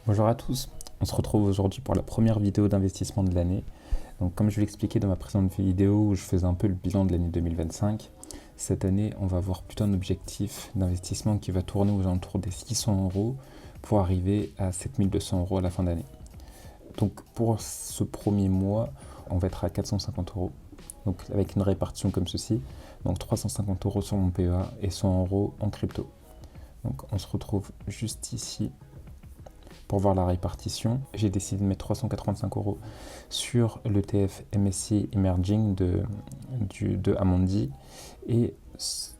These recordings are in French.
Bonjour à tous, on se retrouve aujourd'hui pour la première vidéo d'investissement de l'année. Donc comme je l'expliquais dans ma précédente vidéo où je faisais un peu le bilan de l'année 2025, cette année on va avoir plutôt un objectif d'investissement qui va tourner aux alentours des 600 euros pour arriver à 7200 euros à la fin d'année. Donc pour ce premier mois, on va être à 450 euros. Donc avec une répartition comme ceci, donc 350 euros sur mon PEA et 100 euros en crypto. Donc on se retrouve juste ici. Pour voir la répartition, j'ai décidé de mettre 385 euros sur l'ETF MSCI Emerging de Amundi et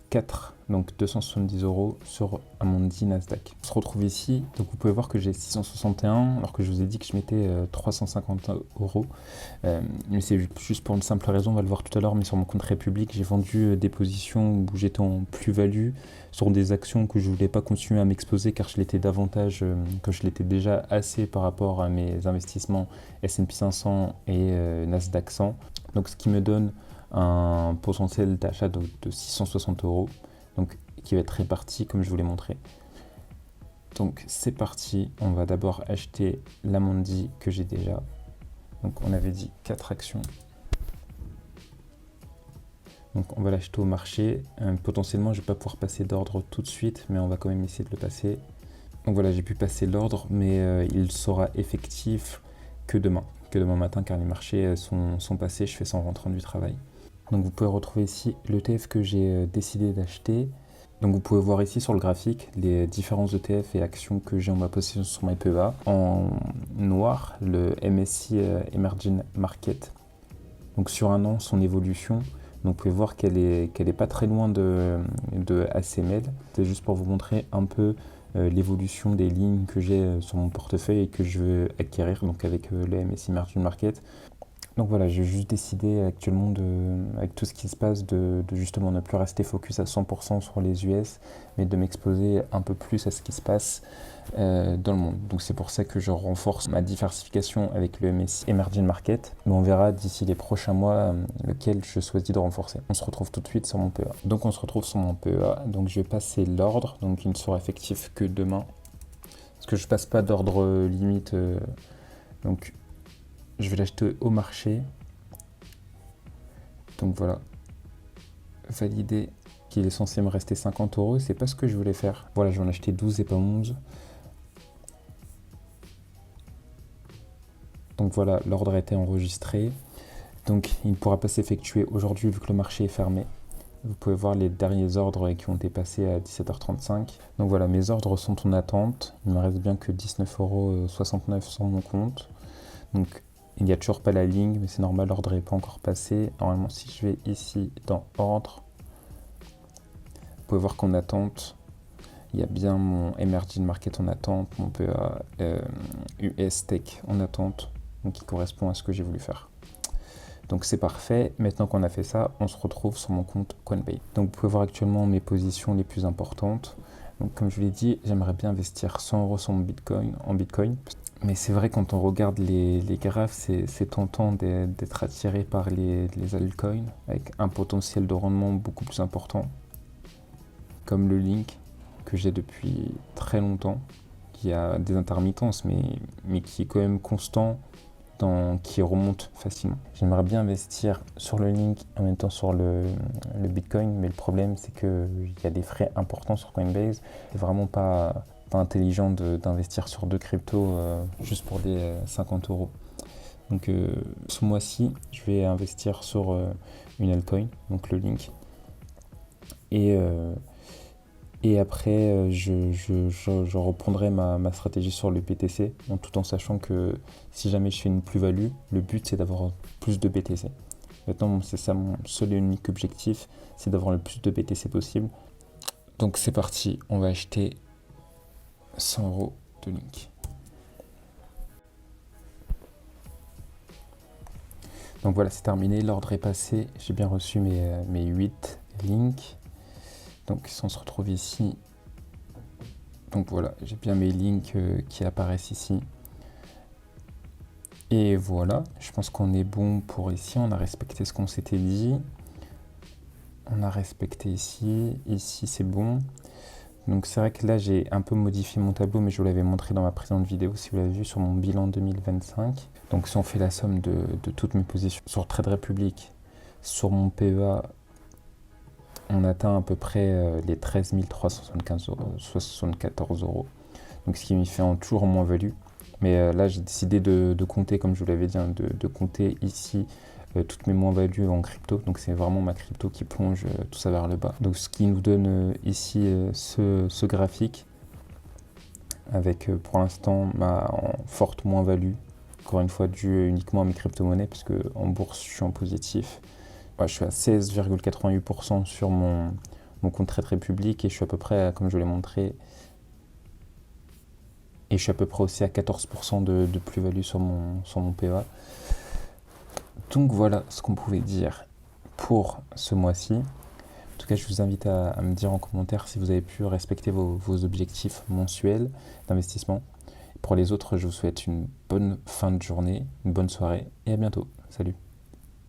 4, donc 270 euros sur Amundi Nasdaq. On se retrouve ici, donc vous pouvez voir que j'ai 661 alors que je vous ai dit que je mettais 350 euros. Mais c'est juste pour une simple raison, on va le voir tout à l'heure, mais sur mon compte République, j'ai vendu des positions où j'étais en plus-value sur des actions que je voulais pas continuer à m'exposer car je l'étais davantage, que je l'étais déjà assez par rapport à mes investissements S&P 500 et Nasdaq 100. Donc ce qui me donne un potentiel d'achat de 660 euros, donc qui va être réparti comme je vous l'ai montré. Donc c'est parti, on va d'abord acheter l'Amundi que j'ai déjà. Donc on avait dit 4 actions. Donc on va l'acheter au marché. Potentiellement je ne vais pas pouvoir passer d'ordre tout de suite, mais on va quand même essayer de le passer. Donc voilà, j'ai pu passer l'ordre, mais il sera effectif que demain matin, car les marchés sont passés, je fais ça en rentrant du travail. Donc vous pouvez retrouver ici l'ETF que j'ai décidé d'acheter. Donc vous pouvez voir ici sur le graphique les différents ETF et actions que j'ai en ma possession sur mes PEA. En noir, le MSCI Emerging Market. Donc sur un an, son évolution. Donc vous pouvez voir qu'elle est pas très loin de ACML. C'est juste pour vous montrer un peu l'évolution des lignes que j'ai sur mon portefeuille et que je veux acquérir donc avec le MSCI Emerging Market. Donc voilà, j'ai juste décidé actuellement, avec tout ce qui se passe, de justement ne plus rester focus à 100% sur les US, mais de m'exposer un peu plus à ce qui se passe dans le monde. Donc c'est pour ça que je renforce ma diversification avec le MSCI Emerging Market, mais on verra d'ici les prochains mois lequel je choisis de renforcer. On se retrouve tout de suite sur mon PEA. Donc on se retrouve sur mon PEA, donc je vais passer l'ordre, donc il ne sera effectif que demain, parce que je passe pas d'ordre limite, donc je vais l'acheter au marché. Donc voilà, valider qu'il est censé me rester 50 euros, c'est pas ce que je voulais faire. Voilà, j'en ai acheté 12 et pas 11. Donc voilà, l'ordre a été enregistré. Donc il ne pourra pas s'effectuer aujourd'hui vu que le marché est fermé. Vous pouvez voir les derniers ordres qui ont été passés à 17h35. Donc voilà, mes ordres sont en attente. Il ne me reste bien que 19,69 € sur mon compte. Donc il n'y a toujours pas la ligne, mais c'est normal, l'ordre n'est pas encore passé. Normalement, si je vais ici dans ordre, vous pouvez voir qu'en attente, il y a bien mon Emerging Market en attente, mon PEA US Tech en attente, donc qui correspond à ce que j'ai voulu faire. Donc c'est parfait. Maintenant qu'on a fait ça, on se retrouve sur mon compte Coinbase. Donc vous pouvez voir actuellement mes positions les plus importantes. Donc comme je vous l'ai dit, j'aimerais bien investir 100 € sur mon Bitcoin, en Bitcoin. Mais c'est vrai, quand on regarde les graphes, c'est tentant d'être attiré par les altcoins avec un potentiel de rendement beaucoup plus important, comme le Link que j'ai depuis très longtemps, qui a des intermittences, mais qui est quand même constant, qui remonte facilement. J'aimerais bien investir sur le Link en même temps sur le Bitcoin, mais le problème c'est qu'il y a des frais importants sur Coinbase. C'est vraiment pas intelligent d'investir sur deux cryptos juste pour les 50 euros. Donc ce mois-ci, je vais investir sur une altcoin, donc le Link. Et après, je reprendrai ma stratégie sur le BTC, tout en sachant que si jamais je fais une plus-value, le but c'est d'avoir plus de BTC. Maintenant, c'est ça mon seul et unique objectif, c'est d'avoir le plus de BTC possible. Donc c'est parti, on va acheter 100 € de Link. Donc voilà, c'est terminé, l'ordre est passé, j'ai bien reçu mes 8 links. Donc si on se retrouve ici, donc voilà, j'ai bien mes links qui apparaissent ici. Et voilà, je pense qu'on est bon pour ici, on a respecté ce qu'on s'était dit. On a respecté ici c'est bon. Donc c'est vrai que là j'ai un peu modifié mon tableau, mais je vous l'avais montré dans ma précédente vidéo si vous l'avez vu sur mon bilan 2025. Donc si on fait la somme de toutes mes positions sur Trade Republic, sur mon PEA, on atteint à peu près les 13 374 euros. Donc ce qui me fait toujours en moins-value. Mais là j'ai décidé de compter, comme je vous l'avais dit, hein, de compter ici toutes mes moins-values en crypto. Donc c'est vraiment ma crypto qui plonge tout ça vers le bas. Donc ce qui nous donne ici ce graphique avec pour l'instant ma forte moins-value. Encore une fois due uniquement à mes crypto-monnaies, parce qu'en bourse je suis en positif. Ouais, je suis à 16,88% sur mon compte Trade Republic et je suis à peu près, comme je l'ai montré, et je suis à peu près aussi à 14% de plus-value sur mon PEA. Donc voilà ce qu'on pouvait dire pour ce mois-ci. En tout cas, je vous invite à me dire en commentaire si vous avez pu respecter vos objectifs mensuels d'investissement. Pour les autres, je vous souhaite une bonne fin de journée, une bonne soirée et à bientôt. Salut!